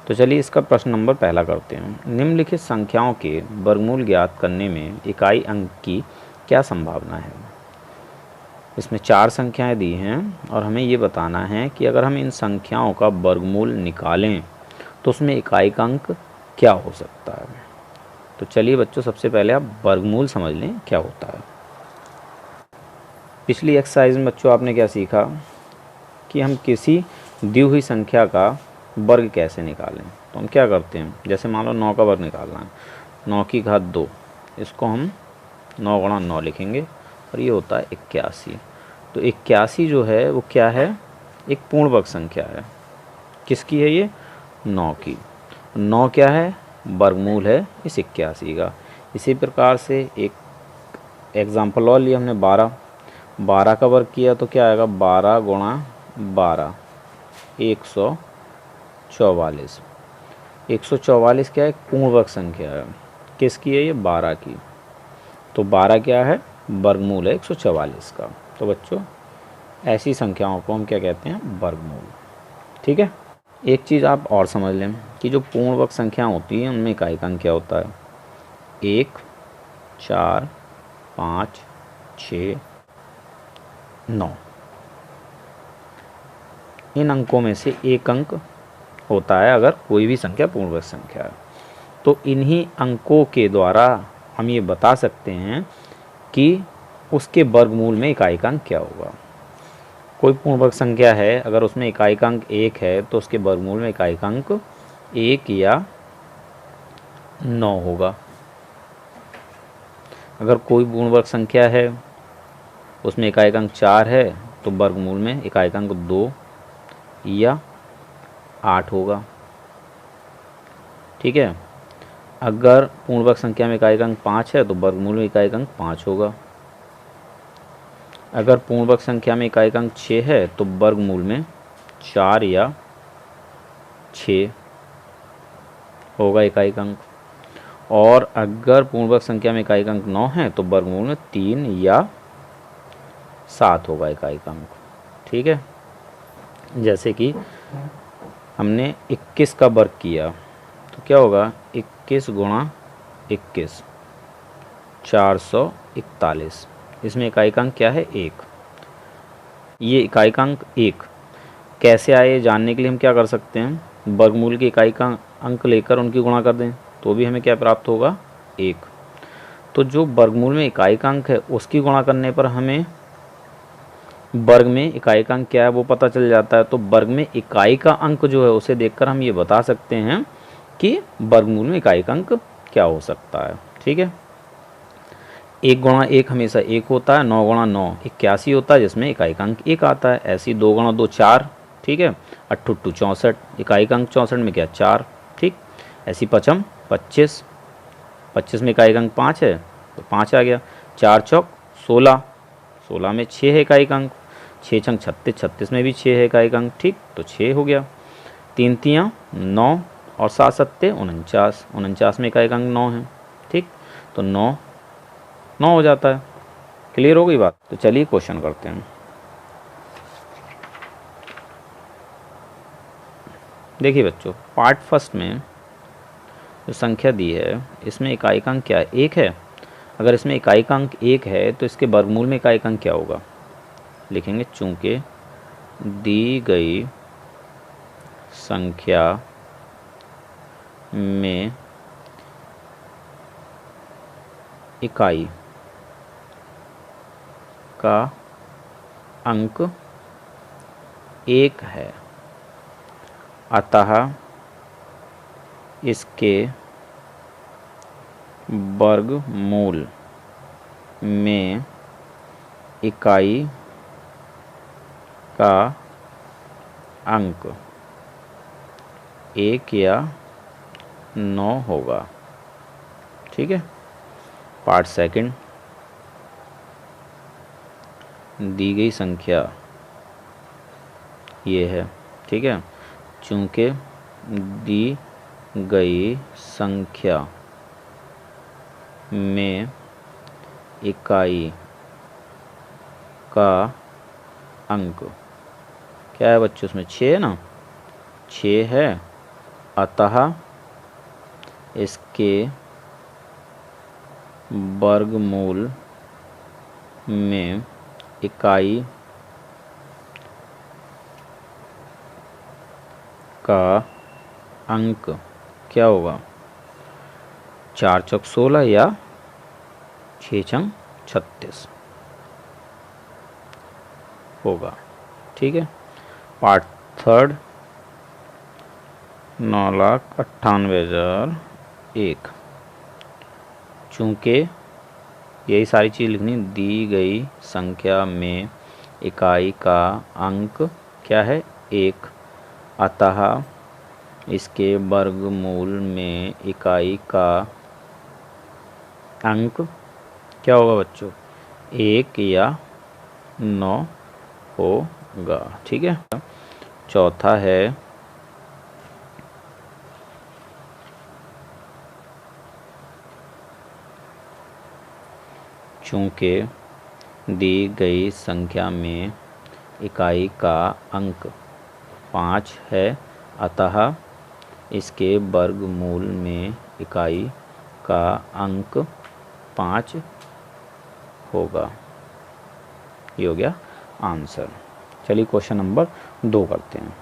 तो चलिए इसका प्रश्न नंबर पहला करते हैं। निम्नलिखित संख्याओं के वर्गमूल ज्ञात करने में इकाई अंक की क्या संभावना है। इसमें 4 संख्याएं दी हैं और हमें ये बताना है कि अगर हम इन संख्याओं का वर्गमूल निकालें तो उसमें इकाई का अंक क्या हो सकता है। तो चलिए बच्चों, सबसे पहले आप वर्गमूल समझ लें क्या होता है। पिछली एक्सरसाइज में बच्चों आपने क्या सीखा कि हम किसी दी हुई संख्या का वर्ग कैसे निकालें। तो हम क्या करते हैं, जैसे मान लो 9 का वर्ग निकालना है, 9 की घात 2, इसको हम 9 गुणा 9 लिखेंगे और ये होता है 81। तो 81 जो है वो क्या है, एक पूर्ण वर्ग संख्या है। किसकी है ये, 9 की। 9 क्या है, वर्गमूल है इस 81 का। इसी प्रकार से एक एग्जाम्पल और लिया हमने 12 का वर्ग किया तो क्या आएगा, 12 गुणा 12 144। 144 क्या है, एक पूर्ण वर्ग संख्या है। किसकी है ये, 12 की। तो 12 क्या है, वर्गमूल है 144 का। तो बच्चों ऐसी संख्याओं को हम क्या कहते हैं, वर्गमूल। ठीक है। एक चीज़ आप और समझ लें कि जो पूर्ण वर्ग संख्या होती है उनमें इकाई का अंक क्या होता है, 1 4 5 6 9। इन अंकों में से एक अंक होता है अगर कोई भी संख्या पूर्ण वर्ग संख्या है। तो इन्हीं अंकों के द्वारा हम ये बता सकते हैं कि उसके वर्गमूल में इकाई का अंक क्या होगा। कोई पूर्ण वर्ग संख्या है, अगर उसमें इकाई का अंक 1 है तो उसके वर्गमूल में इकाई का अंक 1 या 9 होगा। अगर कोई पूर्ण वर्ग संख्या है उसमें इकाई का अंक 4 है तो वर्गमूल में इकाई का अंक 2 या 8 होगा। ठीक है। अगर पूर्ण वर्ग संख्या में इकाई का अंक 5 है तो वर्गमूल में इकाई का अंक 5 होगा। अगर पूर्ण वर्ग संख्या में इकाई का अंक 6 है तो वर्गमूल में 4 या 6 होगा इकाई का अंक। और अगर पूर्ण वर्ग संख्या में इकाई का अंक 9 है तो वर्गमूल में 3 या 7 होगा इकाई का अंक। ठीक है। जैसे कि हमने 21 का वर्ग किया तो क्या होगा, 21 गुणा 21 441। इसमें इकाई का अंक क्या है, 1। ये इकाई का अंक 1 कैसे आए जानने के लिए हम क्या कर सकते हैं, वर्गमूल की इकाई का अंक लेकर उनकी गुणा कर दें तो भी हमें क्या प्राप्त होगा, 1। तो जो वर्गमूल में इकाई का अंक है उसकी गुणा करने पर हमें वर्ग में इकाई का अंक क्या है वो पता चल जाता है। तो वर्ग में इकाई का अंक जो है उसे देखकर हम ये बता सकते हैं कि वर्गमूल में इकाई का अंक क्या हो सकता है। ठीक है। 1 गुणा 1 हमेशा 1 होता है, 9 गुणा 9 81 होता है जिसमें इकाई का अंक 1 आता है। ऐसी 2 गुणा 2 4। ठीक है। 8 8 64, इकाई का अंक 64 में क्या 4। ठीक। ऐसी 55 25, 25 में इकाई का अंक 5 है तो 5 आ गया। 4 चौक 16, 16 में 6 है इकाई का अंक। 6 छंग 36, 36 में भी 6 है इकाई का अंक। ठीक, तो 6 हो गया। 3 तियाँ 9 और 7 सत्ते 49, 49 में इकाई का अंक 9 है। ठीक, तो 9 हो जाता है। क्लियर हो गई बात। तो चलिए क्वेश्चन करते हैं। देखिए बच्चों, पार्ट फर्स्ट में जो संख्या दी है इसमें इकाई का अंक क्या है, 1 है। अगर इसमें इकाई का अंक 1 है तो इसके वर्गमूल में इकाई का अंक क्या होगा, लिखेंगे चूंकि दी गई संख्या में इकाई का अंक 1 है अतः इसके वर्गमूल में इकाई का अंक 1 या 9 होगा। ठीक है। पार्ट सेकंड, दी गई संख्या ये है। ठीक है। चूँकि दी गई संख्या में इकाई का अंक क्या है बच्चों, उसमें 6 है ना, 6 है अतः इसके वर्गमूल में इकाई का अंक क्या होगा? 4 चौक 16 या 6 छंग 36 होगा। ठीक है। Part third 9,98,001। चूँकि यही सारी चीज़ लिखनी, दी गई संख्या में इकाई का अंक क्या है? 1, अतः इसके वर्गमूल में इकाई का अंक क्या होगा बच्चों? 1 या 9 होगा। ठीक है। चौथा है चूँकि दी गई संख्या में इकाई का अंक 5 है, अतः इसके वर्गमूल में इकाई का अंक 5 होगा। ये हो गया आंसर। चलिए क्वेश्चन नंबर 2 करते हैं।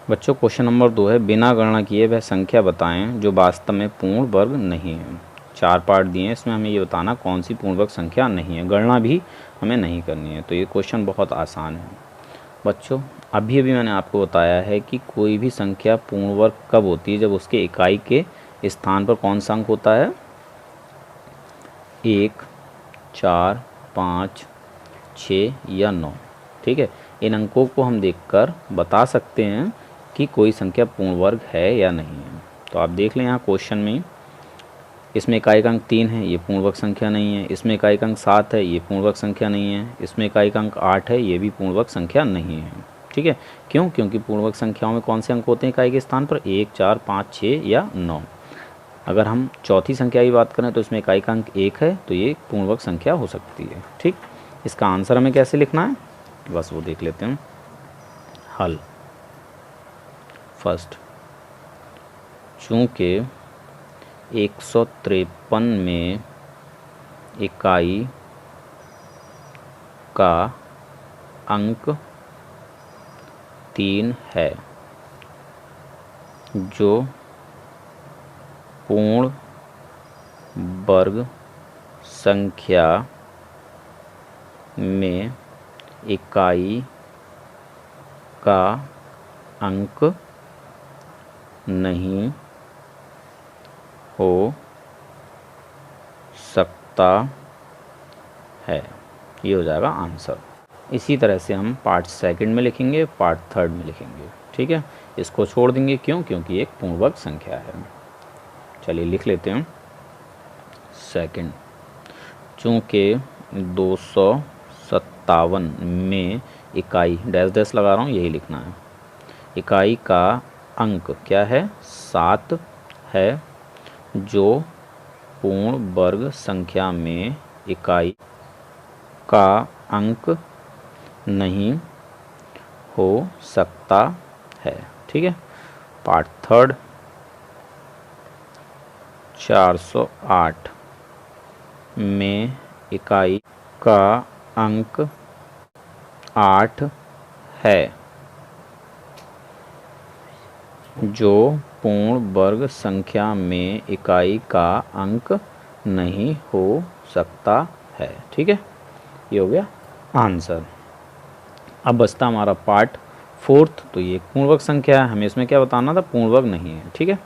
बच्चों क्वेश्चन नंबर 2 है, बिना गणना किए वह संख्या बताएं जो वास्तव में पूर्ण वर्ग नहीं है। 4 पार्ट दिए हैं, इसमें हमें ये बताना कौन सी पूर्ण वर्ग संख्या नहीं है, गणना भी हमें नहीं करनी है। तो ये क्वेश्चन बहुत आसान है बच्चों। अभी मैंने आपको बताया है कि कोई भी संख्या पूर्ण वर्ग कब होती है? जब उसके इकाई के स्थान पर कौन सा अंक होता है? 1, 4, 5, 6 या 9। ठीक है। इन अंकों को हम देखकर बता सकते हैं कि कोई संख्या पूर्ण वर्ग है या नहीं है। तो आप देख लें यहाँ क्वेश्चन में, इसमें इकाई का अंक 3 है, ये पूर्ण वर्ग संख्या नहीं है। इसमें इकाई का अंक 7 है, ये पूर्ण वर्ग संख्या नहीं है। इसमें इकाई का अंक 8 है, ये भी पूर्ण वर्ग संख्या नहीं है। ठीक है। क्यों? क्योंकि पूर्ण वर्ग संख्याओं में कौन से अंक होते हैं इकाई के स्थान पर? 1, 4, 5, 6 या 9। अगर हम चौथी संख्या की बात करें तो इसमें इकाई का अंक 1 है, तो ये पूर्ण वर्ग संख्या हो सकती है। ठीक। इसका आंसर हमें कैसे लिखना है बस वो देख लेते हैं। हल। फर्स्ट, चूँकि 153 में इकाई का अंक 3 है, जो पूर्ण वर्ग संख्या में इकाई का अंक नहीं हो सकता है। ये हो जाएगा आंसर। इसी तरह से हम पार्ट सेकंड में लिखेंगे, पार्ट थर्ड में लिखेंगे। ठीक है। इसको छोड़ देंगे, क्यों? क्योंकि एक पूर्ण वर्ग संख्या है। चलिए लिख लेते हैं सेकंड। चूँकि 257 में इकाई डैश डैश लगा रहा हूँ, यही लिखना है, इकाई का अंक क्या है? 7 है, जो पूर्ण वर्ग संख्या में इकाई का अंक नहीं हो सकता है। ठीक है। पार्ट थर्ड 408 में इकाई का अंक 8 है, जो पूर्ण वर्ग संख्या में इकाई का अंक नहीं हो सकता है। ठीक है। ये हो गया आंसर। अब बचता हमारा पार्ट फोर्थ। तो ये पूर्ण वर्ग संख्या है, हमें इसमें क्या बताना था? पूर्ण वर्ग नहीं है। ठीक है।